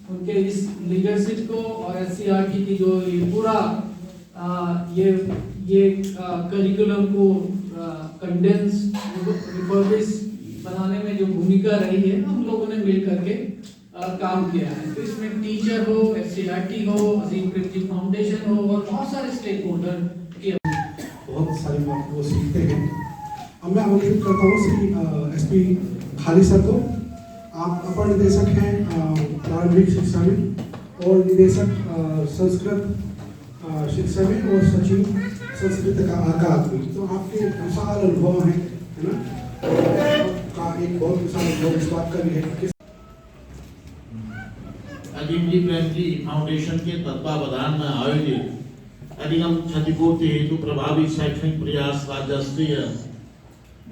उनके इस लीडरशिप को और एससीईआरटी की जो ये पूरा ये करिकुलम को कंडेंस रिफर्बिश बनाने में जो भूमिका रही है, हम लोगों ने मिल करके काम किया है। तो इसमें टीचर हो, एससीईआरटी हो, अजीम प्रेमजी फाउंडेशन हो और बहुत सारे स्टेक होल्डर की बहुत सारी बात वो सीखते हैं। अब मैं आमंत्रित करता हूँ श्री एसपी खालिद सर को। आप अपर निदेशक हैं प्रारंभिक शिक्षा में और निदेशक संस्कृत शिक्षा में और सचिव संस्कृत का अकादमी। तो आपके विशाल अनुभव हैं, है ना, का एक बहुत विशाल अनुभव इस बात का भी है कि अजीमजी प्रेमजी फाउंडेशन के तत्वावधान में आयोजित अधिगम क्षतिपूर्ति हेतु प्रभावी शैक्षणिक प्रयास राज्य स्तरीय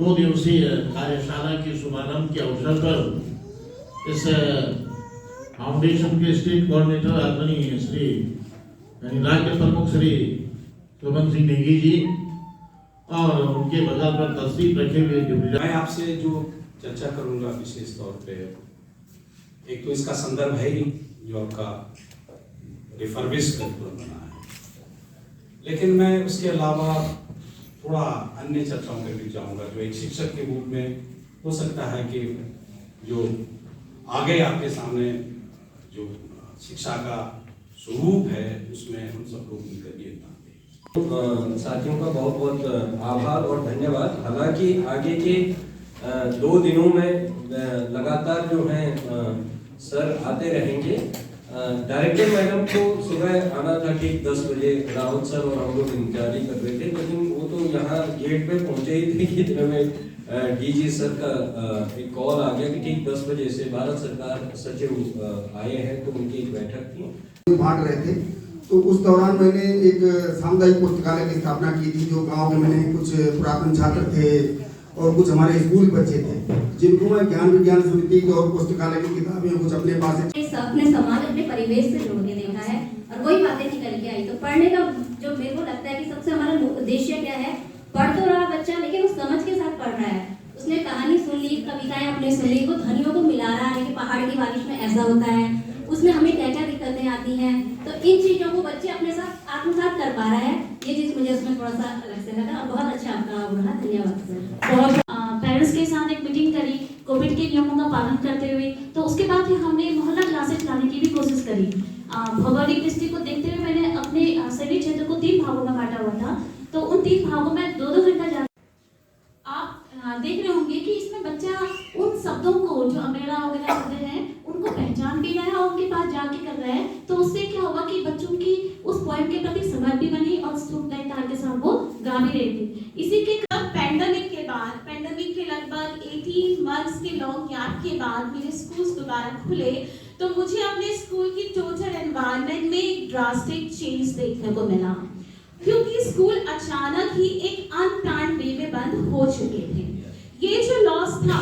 2 दिवसीय कार्यशाला के शुभारंभ के अवसर पर इस फाउंडेशन के स्टेट कोऑर्डिनेटर आदरणीय श्री राज्य प्रमुख श्री शोभन सिंह नेगी जी और उनके बगल पर तस्वीर रखे हुए जो मैं आपसे जो चर्चा करूंगा विशेष तौर पे, एक तो इसका संदर्भ है ही जो आपका रिफर्बिश करिकुलम बना है, लेकिन मैं उसके अलावा थोड़ा अन्य चर्चाओं पे भी जाऊंगा जो एक शिक्षक के रूप में हो सकता है कि जो आगे आपके सामने जो शिक्षा का स्वरूप है उसमें हम सब लोग मिलकर योगदान। साथियों का बहुत बहुत आभार और धन्यवाद। हालांकि आगे के 2 दिनों में लगातार जो है सर आते रहेंगे। डायरेक्टर मैडम को सुबह आना था ठीक 10 बजे, रावत सर और हम लोग इंतजारी कर रहे थे, लेकिन वो तो यहाँ गेट पे पहुंचे ही थे कि इतने में डीजी सर का एक कॉल आ गया कि ठीक 10 बजे से भारत सरकार सचिव आए हैं, तो उनकी एक बैठक थी। बांट रहे थे, तो उस दौरान मैंने एक सामुदायिक पुस्तकालय की स्थापना की थी। जो गांव में मैंने कुछ पुरातन छात्र थे और कुछ हमारे स्कूल बच्चे थे जिनको मैं ज्ञान विज्ञान समिति और पुस्तकालय की किताबें कुछ अपने पास अपने समाज अपने परिवेश से जोड़ के देखा है और वही बातें निकल के आई। तो पढ़ने का जो मेरे को लगता है कि सबसे हमारा उद्देश्य क्या है, पढ़ तो रहा बच्चा लेकिन वो समझ के साथ पढ़ रहा है। उसने कहानी सुन ली, कविताएं अपने सुन ली, वो ध्वनियों को मिला रहा है कि पहाड़ की बारिश में ऐसा होता है, उसमें हमें क्या क्या दिक्कतें आती हैं। तो इन चीजों को बच्चे अपने साथ आत्मसात कर पा रहा है, ये चीज मुझे उसमें थोड़ा सा अलग से लगा और बहुत अच्छा आपका रहा। धन्यवाद सर। बहुत पेरेंट्स के साथ एक मीटिंग करी कोविड के नियमों का पालन करते हुए। तो उसके बाद फिर हमने मोहल्ला क्लासेस लाने की भी कोशिश करी। भौगोलिक दृष्टि को देखते हुए मैंने अपने शहरी क्षेत्र को 3 भागों में बांटा हुआ था। तो उन 3 भागों में 2-2 घंटा जा आप देख रहे होंगे कि इसमें बच्चा उन शब्दों को जो अमेरा वगैरह शब्द हैं उनको पहचान भी रहा है और उनके पास जाके कर रहा है। तो उससे क्या होगा कि बच्चों की उस पोएम के प्रति समझ भी बनी और सुनने तार के साथ वो गा भी रहे थे। इसी के पैंडेमिक के बाद, पैंडेमिक के लगभग 18 मंथ्स के लॉन्ग गैप के बाद मेरे स्कूल्स दोबारा खुले, तो मुझे अपने स्कूल की टोटल एनवायरनमेंट में एक ड्रास्टिक चेंज देखने को मिला, क्योंकि स्कूल अचानक ही एक अनप्लान्ड वे में बंद हो चुके थे। ये जो लॉस था,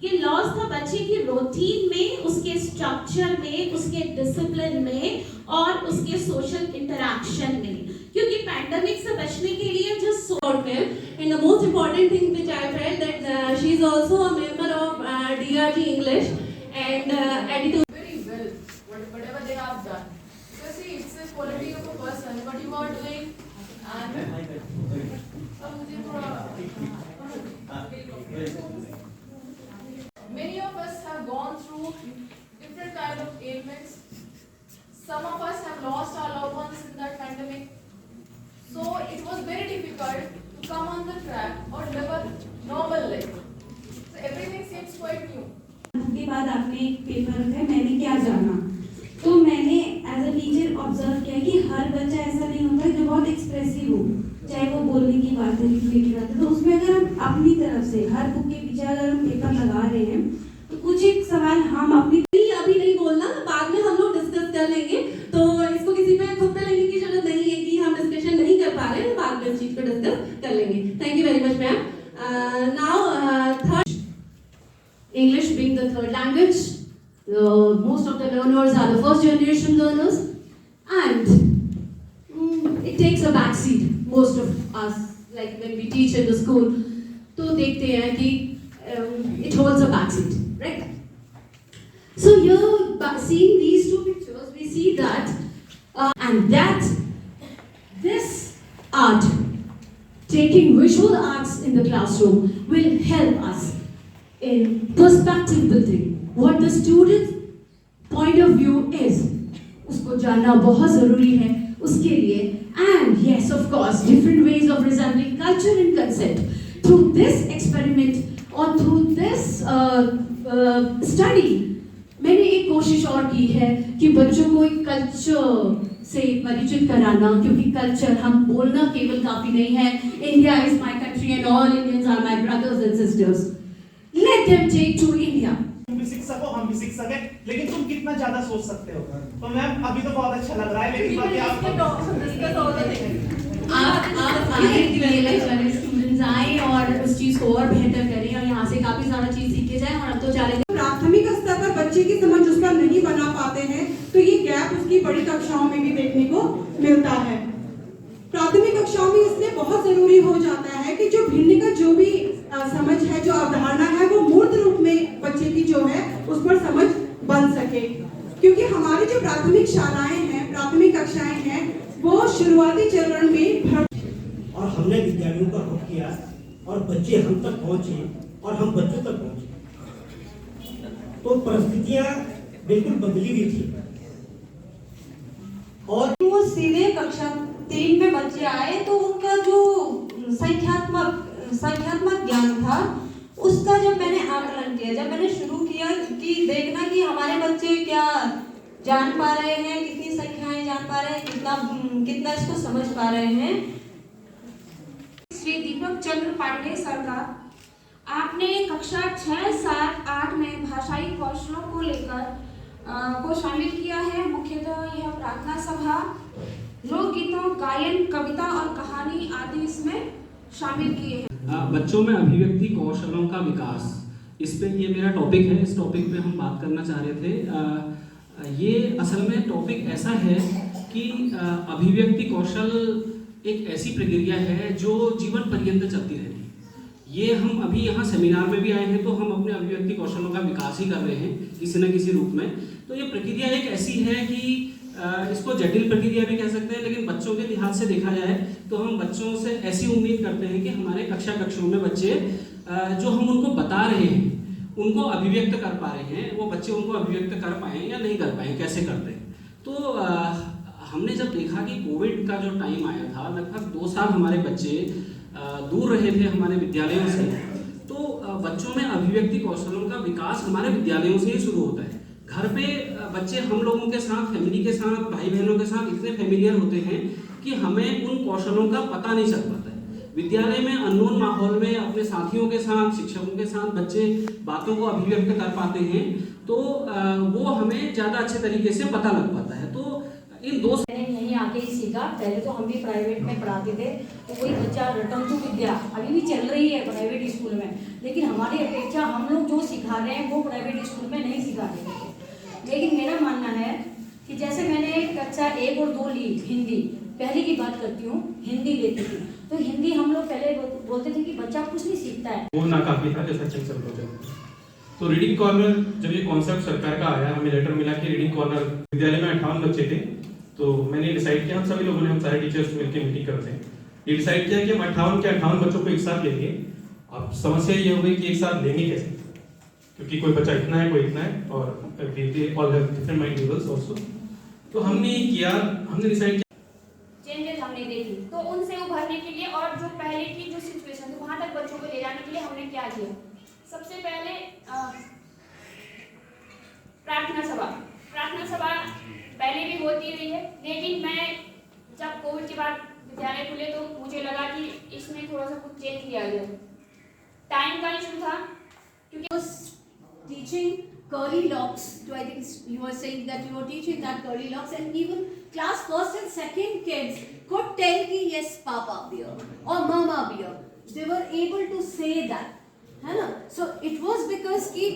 ये लॉस था बच्चे की रूटीन में, उसके स्ट्रक्चर में, उसके डिसिप्लिन में और उसके सोशल इंटरैक्शन में। क्योंकि पैंडेमिक से बचने के लिए जो and the most important thing which I felt that she is also a member of DRG English and editor. Very well, whatever they have done. Because see, it's the quality of a person, what you are doing, and many of us have gone through different kind of ailments. Some of us have lost our loved ones in that pandemic. So it was very difficult to come on the track or live a normal life. So everything seems quite new. के बाद आपने एक paper है मैंने क्या जाना, तो मैंने एज अ टीचर ऑब्जर्व किया कि हर बच्चा ऐसा नहीं होता जो बहुत एक्सप्रेसिव हो, चाहे वो बोलने की बात है, लिखने की बात है। तो उसमें अगर हम अपनी तरफ से हर बुक के पीछे अगर हम पेपर लगा रहे हैं तो कुछ एक सवाल हम अपनी अभी नहीं बोलना, बाद में हम लोग डिस्कस कर लेंगे। तो इसको किसी पे खुद पे लेने की जरूरत नहीं है कि हम डिस्कशन नहीं कर पा रहे हैं, बाद में इस चीज पे डिस्कस कर लेंगे। Thank you very much ma'am. Now third English being the third language, most of the learners are the first generation learners, and it takes a backseat. Most of us, like when we teach in the school, तो देखते हैं कि it holds a backseat, right? So here, seeing these these two pictures, we see that, and that this art, taking visual arts in the classroom, will help us in perspective building. What the student's point of view is, उसको जानना बहुत ज़रूरी है उसके लिए. And yes, of course, different ways of resembling culture and concept. Through this experiment or through this study, मैंने एक कोशिश और की है कि बच्चों को एक कल्चर से परिचित कराना, क्योंकि कल्चर हम बोलना केवल काफी नहीं है. India is my country and all Indians are my brothers and sisters. Let them take to India. तुम भी सीख सको, हम भी सीख सके, लेकिन तुम कितना ज्यादा सोच सकते हो. तो मैम अभी तो बहुत अच्छा लग रहा है, लेकिन बाकी आप स्टूडेंट्स आए और उस चीज को और बेहतर करें और यहाँ से काफी सारा चीज सीखे जाए. और अब तो चैलेंज प्राथमिक स्तर पर बच्चे की समझ उसका नहीं बना पाते हैं, तो ये गैप उसकी बड़ी कक्षाओं में भी देखने को मिलता है. प्राथमिक कक्षाओं में इसलिए बहुत जरूरी हो जाता है कि जो भिन्न का जो भी समझ है, जो अवधारणा है, वो मूर्त रूप में बच्चे की जो है उस पर समझ बन सके. क्योंकि हमारी जो प्राथमिक शालाएं हैं, प्राथमिक कक्षाएं हैं, वो शुरुआती चरण में और हमने विद्यालयों का रुख किया और बच्चे हम तक पहुंचे और हम बच्चों तक पहुंचे, तो परिस्थितियां बिल्कुल बदली हुई थी. और वो सीधे कक्षा 3 में बच्चे आए तो उनका जो संख्यात्मक ज्ञान था, उसका जब मैंने आकलन किया, जब मैंने शुरू किया कि देखना कि हमारे बच्चे क्या जान पा रहे हैं, कितनी संख्याएं जान पा रहे हैं, कितना इसको समझ पा रहे हैं. श्री दीपक चंद्र पांडे सर का आपने कक्षा 6, 7, 8 में भाषाई कौशलों को लेकर को शामिल किया है. मुख्यतः यह प्रार्थना सभा, लोकगीतों, गायन, कविता और कहानी आदि इसमें शामिल किए हैं. बच्चों में अभिव्यक्ति कौशलों का विकास, इस पे ये मेरा टॉपिक है. इस टॉपिक पे हम बात करना चाह रहे थे. ये असल में टॉपिक ऐसा है कि अभिव्यक्ति कौशल एक ऐसी प्रक्रिया है जो जीवन पर्यंत चलती रहती है. ये हम अभी यहाँ सेमिनार में भी आए हैं तो हम अपने अभिव्यक्ति कौशलों का विकास ही कर रहे हैं किसी न किसी रूप में. तो ये प्रक्रिया एक ऐसी है कि इसको जटिल प्रक्रिया भी कह सकते हैं, लेकिन बच्चों के लिहाज से देखा जाए तो हम बच्चों से ऐसी उम्मीद करते हैं कि हमारे कक्षाओं में बच्चे जो हम उनको बता रहे हैं उनको अभिव्यक्त कर पा रहे हैं, वो बच्चे उनको अभिव्यक्त कर पाएँ या नहीं कर पाएँ, कैसे करते हैं. तो हमने जब देखा कि कोविड का जो टाइम आया था, लगभग 2 साल हमारे बच्चे दूर रहे थे हमारे विद्यालयों से, तो बच्चों में अभिव्यक्ति कौशलों का विकास हमारे विद्यालयों से ही शुरू होता है. घर पे बच्चे हम लोगों के साथ, फैमिली के साथ, भाई बहनों के साथ इतने फेमिलियर होते हैं कि हमें उन कौशलों का पता नहीं चल पाता है. विद्यालय में अननोन माहौल में अपने साथियों के साथ, शिक्षकों के साथ बच्चे बातों को अभिव्यक्त कर पाते हैं, तो वो हमें ज़्यादा अच्छे तरीके से पता लग पाता है. तो इन 2 यहीं आके ही सीखा. पहले तो हम भी प्राइवेट में पढ़ाते थे, तो वही बच्चा रटंतु विद्या अभी भी चल रही है प्राइवेट स्कूल में, लेकिन हमारी अपेक्षा हम लोग जो सिखा रहे हैं वो प्राइवेट स्कूल में नहीं सिखा रहे थे. लेकिन मेरा मानना है कि जैसे मैंने कक्षा 1 और 2 ली, हिंदी पहले की बात करती हूँ, हिंदी लेती थी, तो हिंदी हम लोग पहले बोलते थे कि बच्चा कुछ नहीं सीखता है. वो नाकाफी था जैसा चल प्रोजेक्ट. तो रीडिंग कॉर्नर, जब ये कॉन्सेप्ट सरकार का आया, हमें लेटर मिला कि रीडिंग कॉर्नर, विद्यालय में 58 बच्चे थे, तो मैंने डिसाइड किया, हम सभी लोगों ने, हम सारे टीचर्स मिलकर मीटिंग करते हैं, ये डिसाइड किया कि हम 58 के 58 बच्चों को एक साथ लेंगे. अब समस्या ये हो गई कि एक साथ लेंगे कैसे, क्योंकि कोई बच्चा इतना है, कोई इतना है, और all have different mind levels also. तो हमने ये किया, हमने डिसाइड किया, चेंजेस हमने देखी, तो उनसे उभरने के लिए और जो पहले की जो सिचुएशन थी वहां तक बच्चों को ले जाने के लिए हमने क्या किया. सबसे पहले प्रार्थना सभा पहले भी होती रही है, लेकिन मैं जब कोविड के बाद विद्यालय खुले तो मुझे लगा कि इसमें थोड़ा सा कुछ चेंज किया जाए. टाइम का इशू था, क्योंकि teaching curly locks to, I think you were saying that you were teaching that curly locks, and even class 1st and 2nd kids could tell ki yes papa beer or mama beer. They were able to say that, है ना. So it was because ki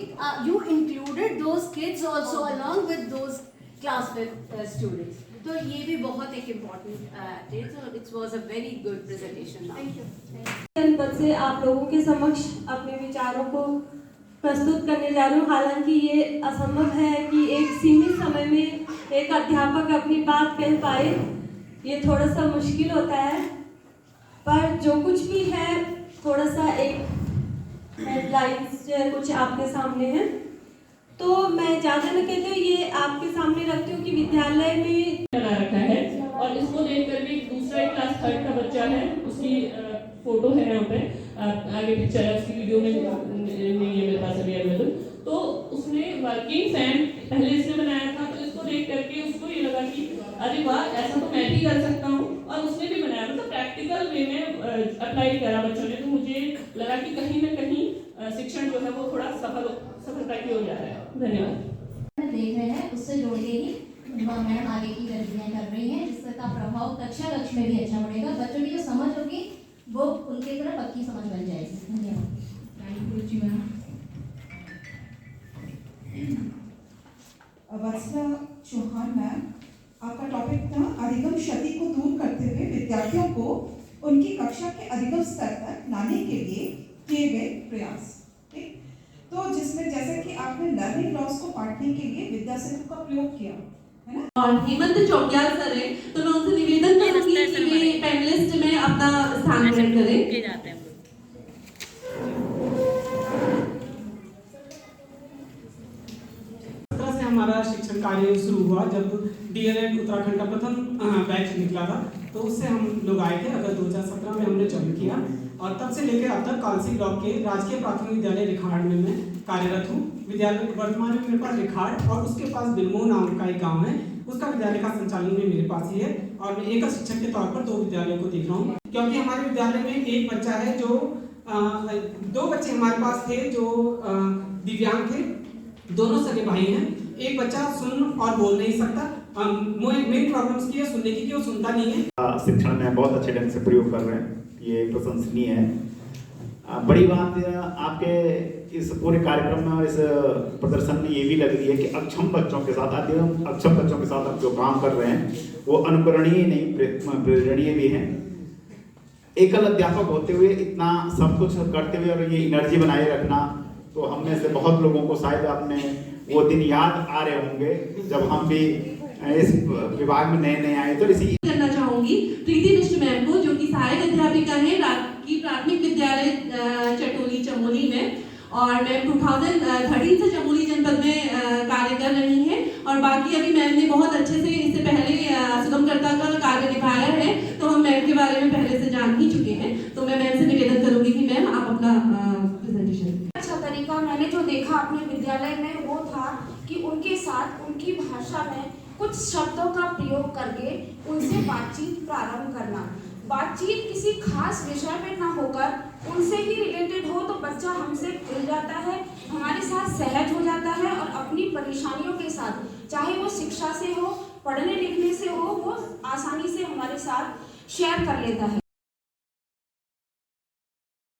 you included those kids also along with those class 5 students. तो ये भी बहुत एक important थे. So it was a very good presentation. Thank you. जनपद से आप लोगों के समक्ष अपने विचारों को प्रस्तुत करने जा रही हूँ। हालांकि ये असंभव है कि एक सीमित समय में एक अध्यापक अपनी बात कह पाए, ये थोड़ा सा मुश्किल होता है, पर जो कुछ भी है थोड़ा सा एक हेडलाइंस जो है कुछ आपके सामने है। तो मैं ज़्यादा न कहते हुए ये आपके सामने रखती हूँ कि विद्यालय में बना रखा है और इसको देख कर भी दूसरा क्लास 3 का बच्चा है, उसकी फोटो है यहाँ पे, आगे पिक्चर है उसकी, वीडियो में नहीं है मेरे पास अभी अवेलेबल। तो उसने वर्किंग फैन पहले इसने बनाया था, तो इसको देख करके उसको ये लगा कि अरे वाह, ऐसा तो मैं भी कर सकता हूँ, और उसने भी बनाया, मतलब प्रैक्टिकल वे में अप्लाई करा बच्चों ने। तो मुझे लगा कि कहीं ना कहीं शिक्षण जो है वो थोड़ा सफलता की ओर जा रहा है। धन्यवाद। देख रहे हैं उससे जोड़ के ही मैडम आगे की गतिविधियां कर रही हैं, जिसका प्रभाव कक्षा कक्ष में भी अच्छा पड़ेगा। बच्चों की जो समझ होगी वो उनके तरह पक्की समझ बन जाएगी। धन्यवाद जी मैम। वत्सला चौहान मैम, आपका टॉपिक था अधिगम क्षति को दूर करते हुए विद्यार्थियों को उनकी कक्षा के अधिगम स्तर तक लाने के लिए किए गए प्रयास। ठीक, तो जिसमें जैसे कि आपने लर्निंग लॉस को बांटने के लिए विद्या सेतु का प्रयोग किया है ना। और हेमंत चौकियाल सर है, तो मैं उनसे निवेदन करूंगी कि वे पैनलिस्ट में अपना स्थान ग्रहण करें। हमारा शिक्षण कार्य शुरू हुआ जब डीएलएड उत्तराखंड का प्रथम बैच निकला था, तो उससे हम लोग आए थे। अगस्त 2017 में हमने ज्वाइन किया और तब से लेकर अब तक कालसी ब्लॉक के राजकीय प्राथमिक विद्यालय रिखाड़ में मैं कार्यरत हूँ। विद्यालय वर्तमान में मेरे पास रिखाड़ और उसके पास बिलमो नाम का एक गाँव है, उसका विद्यालय का संचालन भी मेरे पास ही है और मैं एक शिक्षक के तौर पर 2 विद्यालयों को देख रहा हूँ। क्योंकि हमारे विद्यालय में एक बच्चा है जो 2 बच्चे हमारे पास थे जो दिव्यांग थे, दोनों सगे भाई हैं। एक बच्चा सुन और बोल नहीं सकता, मेन प्रॉब्लम्स की है सुनने की, कि वो सुनता नहीं है। शिक्षण में बहुत अच्छे ढंग से प्रयोग कर रहे हैं, ये प्रशंसनीय है। बड़ी बात आपके इस पूरे कार्यक्रम में और इस प्रदर्शन में ये भी लग रही है कि अक्षम बच्चों के साथ, अक्षम बच्चों के साथ आप जो काम कर रहे हैं वो अनुकरणीय नहीं प्रेरणीय भी हैं। एकल अध्यापक होते हुए इतना सब कुछ करते हुए और ये एनर्जी बनाए रखना, तो हम में से बहुत लोगों को शायद आपने वो दिन याद आ रहे होंगे जब हम भी इस विभाग में नए आए। तो इसी करना चाहूंगी प्रीति मिश्र मैम को, जो कि सहायक अध्यापिका है राजकीय प्राथमिक विद्यालय चटोली चमोली में, और मैम 2013 से चमोली जनपद में कार्य कर रही हैं। और बाकी अभी मैम ने बहुत अच्छे से इससे पहले सुगमकर्ता का कार्य निभाया है, तो हम मैम के बारे में पहले से जान ही चुके हैं। तो मैं मैम से निवेदन करूंगी कि मैम आप अपना प्रेजेंटेशन। अच्छा तरीका मैंने जो देखा अपने विद्यालय में वो था कि उनके साथ उनकी भाषा में कुछ शब्दों का प्रयोग करके उनसे बातचीत प्रारंभ करना। बातचीत किसी खास विषय पे ना होकर उनसे ही रिलेटेड हो, तो बच्चा हमसे खुल जाता है, हमारे साथ सहज हो जाता है और अपनी परेशानियों के साथ, चाहे वो शिक्षा से हो, पढ़ने लिखने से हो, वो आसानी से हमारे साथ शेयर कर लेता है।